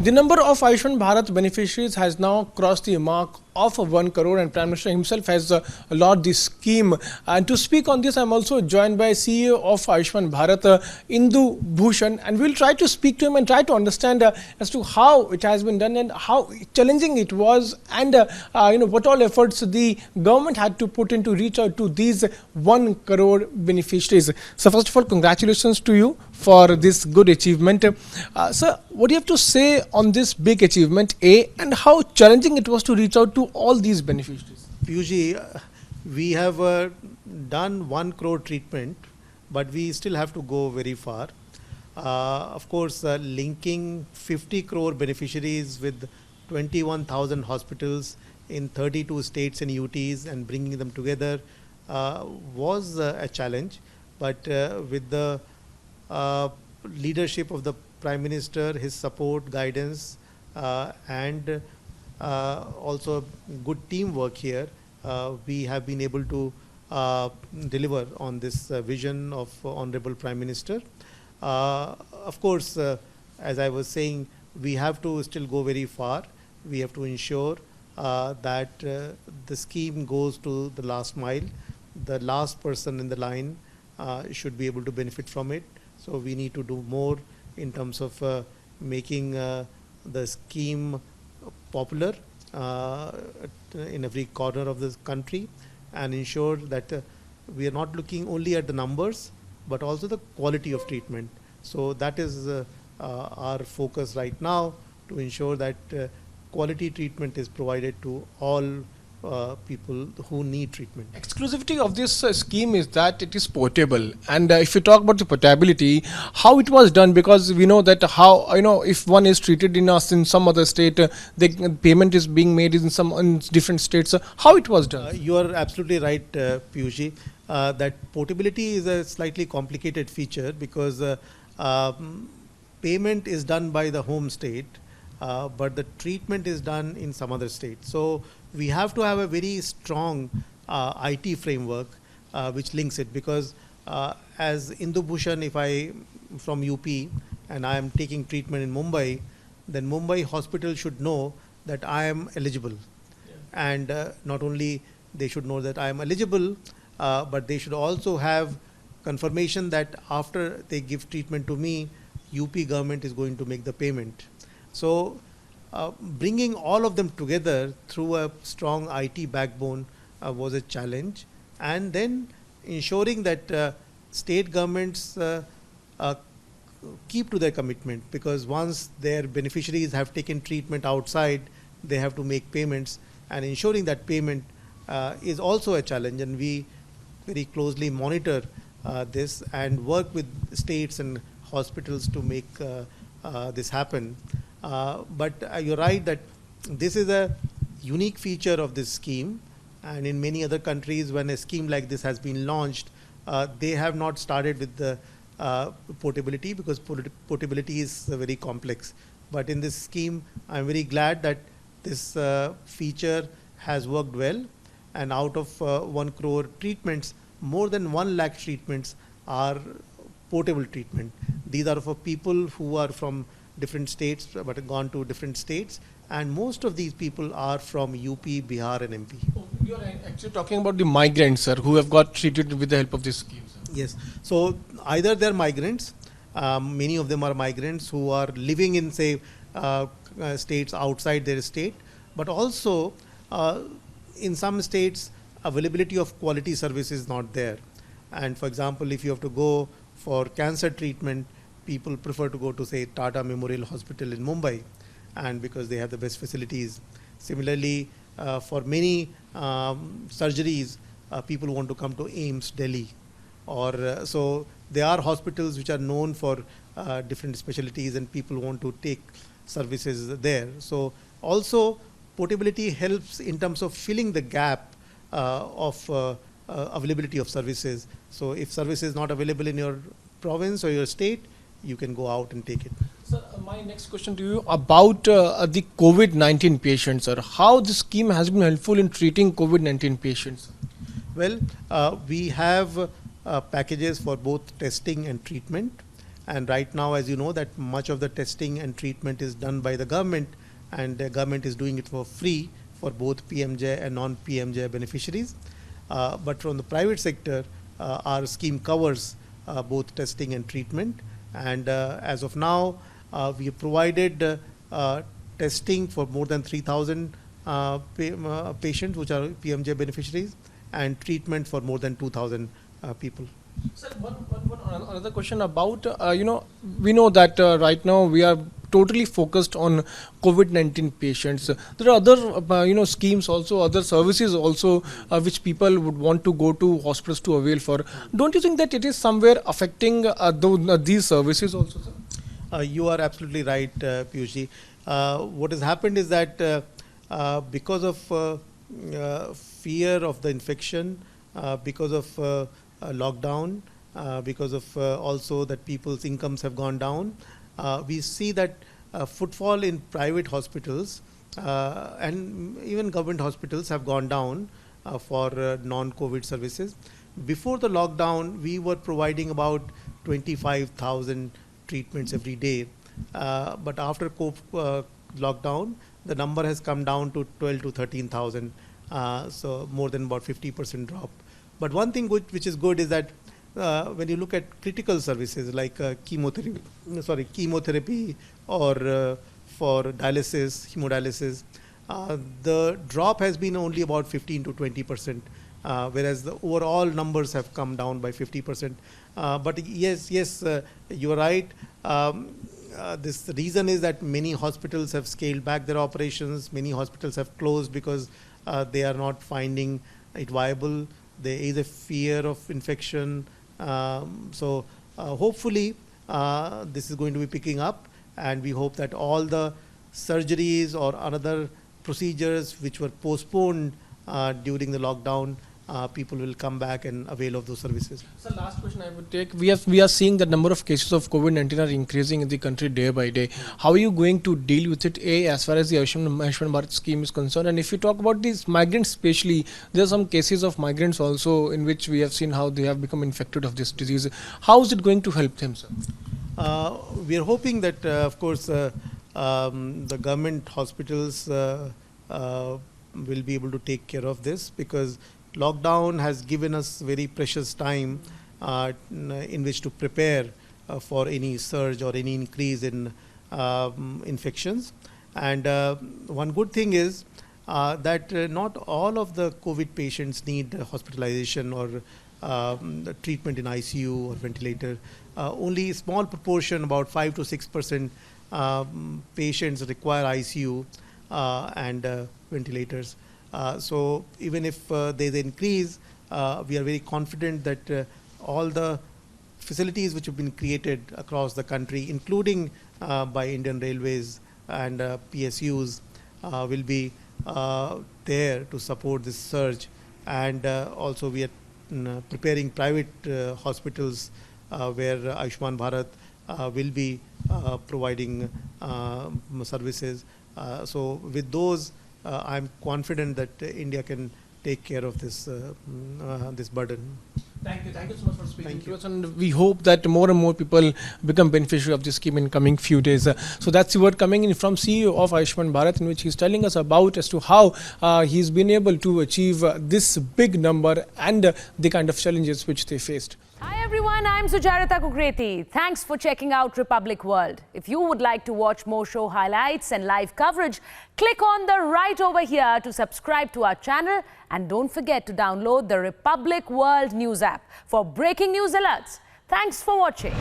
The number of Ayushman Bharat beneficiaries has now crossed the mark of 1 crore, and Prime Minister himself has launched this scheme. And to speak on this, I am also joined by CEO of Ayushman Bharat, Indu Bhushan, and we'll try to speak to him and try to understand as to how it has been done and how challenging it was, and what all efforts the government had to put in to reach out to these 1 crore beneficiaries. So first of all, congratulations to you for this good achievement. Sir, what do you have to say on this big achievement, A, and how challenging it was to reach out to all these beneficiaries? Usually, we have done 1 crore treatment, but we still have to go very far. Of course, linking 50 crore beneficiaries with 21,000 hospitals in 32 states and UTs and bringing them together was a challenge. But with the leadership of the Prime Minister, his support, guidance, and also good teamwork here, we have been able to deliver on this vision of Honorable Prime Minister. Of course, as I was saying, we have to still go very far. We have to ensure that the scheme goes to the last mile. The last person in the line should be able to benefit from it. So we need to do more in terms of making the scheme popular in every corner of the country, and ensure that we are not looking only at the numbers but also the quality of treatment. So that is our focus right now, to ensure that quality treatment is provided to all people who need treatment. Exclusivity of this scheme is that it is portable, and if you talk about the portability, how it was done, because we know that how if one is treated in some other state, the payment is being made in different states. How it was done? You are absolutely right, Piyushi. That portability is a slightly complicated feature, because payment is done by the home state, but the treatment is done in some other state. So we have to have a very strong IT framework which links it, because as Indu Bhushan, if I from UP and I am taking treatment in Mumbai, then Mumbai hospital should know that I am eligible. Yeah. And not only they should know that I am eligible, but they should also have confirmation that after they give treatment to me, UP government is going to make the payment. So bringing all of them together through a strong IT backbone was a challenge, and then ensuring that state governments keep to their commitment, because once their beneficiaries have taken treatment outside, they have to make payments, and ensuring that payment is also a challenge. And we very closely monitor this and work with states and hospitals to make this happen. But you're right that this is a unique feature of this scheme, and in many other countries, when a scheme like this has been launched, they have not started with the portability, because portability is very complex. But in this scheme, I'm very glad that this feature has worked well, and out of 1 crore treatments, more than 1 lakh treatments are portable treatment. These are for people who are from different states but have gone to different states, and most of these people are from UP, Bihar and MP. You are actually talking about the migrants, sir, who have got treated with the help of this scheme, sir. Yes. So either they're migrants, many of them are migrants who are living in, say, states outside their state, but also in some states availability of quality service is not there. And for example, if you have to go for cancer treatment, people prefer to go to, say, Tata Memorial Hospital in Mumbai, and because they have the best facilities. Similarly, for many surgeries, people want to come to AIIMS, Delhi. Or so there are hospitals which are known for different specialties, and people want to take services there. So also portability helps in terms of filling the gap of availability of services. So if service is not available in your province or your state, you can go out and take it. Sir, my next question to you about the COVID-19 patients, sir. How this scheme has been helpful in treating COVID-19 patients? Well, we have packages for both testing and treatment. And right now, as you know, that much of the testing and treatment is done by the government, and the government is doing it for free for both PMJ and non-PMJ beneficiaries. But from the private sector, our scheme covers both testing and treatment. And as of now, we have provided testing for more than 3,000 patients, which are PMJ beneficiaries, and treatment for more than 2,000 people. Sir, another question about, we know that right now we are totally focused on COVID-19 patients. There are other, schemes also, other services also, which people would want to go to hospitals to avail for. Don't you think that it is somewhere affecting these services also, sir? You are absolutely right, Piyushji. What has happened is that because of fear of the infection, because of lockdown, because of also that people's incomes have gone down, we see that footfall in private hospitals and even government hospitals have gone down for non-COVID services. Before the lockdown, we were providing about 25,000 treatments every day. But after lockdown, the number has come down to 12 to 13,000. So more than about 50% drop. But one thing which is good is that when you look at critical services like chemotherapy or for dialysis, hemodialysis, the drop has been only about 15 to 20%, whereas the overall numbers have come down by 50%. But yes, you are right. This reason is that many hospitals have scaled back their operations. Many hospitals have closed because they are not finding it viable. There is a fear of infection. So hopefully this is going to be picking up, and we hope that all the surgeries or other procedures which were postponed during the lockdown, people will come back and avail of those services. So last question I would take, we are seeing the number of cases of COVID-19 are increasing in the country day by day. How are you going to deal with it, as far as the Ayushman Bharat scheme is concerned? And if you talk about these migrants especially, there are some cases of migrants also in which we have seen how they have become infected of this disease. How is it going to help them, sir? We are hoping that, of course, the government hospitals will be able to take care of this, because lockdown has given us very precious time in which to prepare for any surge or any increase in infections. And one good thing is that not all of the COVID patients need hospitalization or treatment in ICU or ventilator. Only a small proportion, about 5 to 6% patients require ICU and ventilators. So even if there's an increase, we are very confident that all the facilities which have been created across the country, including by Indian Railways and PSUs, will be there to support this surge. And also we are preparing private hospitals where Ayushman Bharat will be providing services. So with those, I'm confident that India can take care of this this burden. Thank you so much for speaking to us, and we hope that more and more people become beneficiary of this scheme in coming few days. So that's the word coming in from CEO of Ayushman Bharat, in which he's telling us about as to how he's been able to achieve this big number and the kind of challenges which they faced. Hi everyone, I'm Sucharita Kukreti. Thanks for checking out Republic World. If you would like to watch more show highlights and live coverage, click on the right over here to subscribe to our channel, and don't forget to download the Republic World News app for breaking news alerts. Thanks for watching.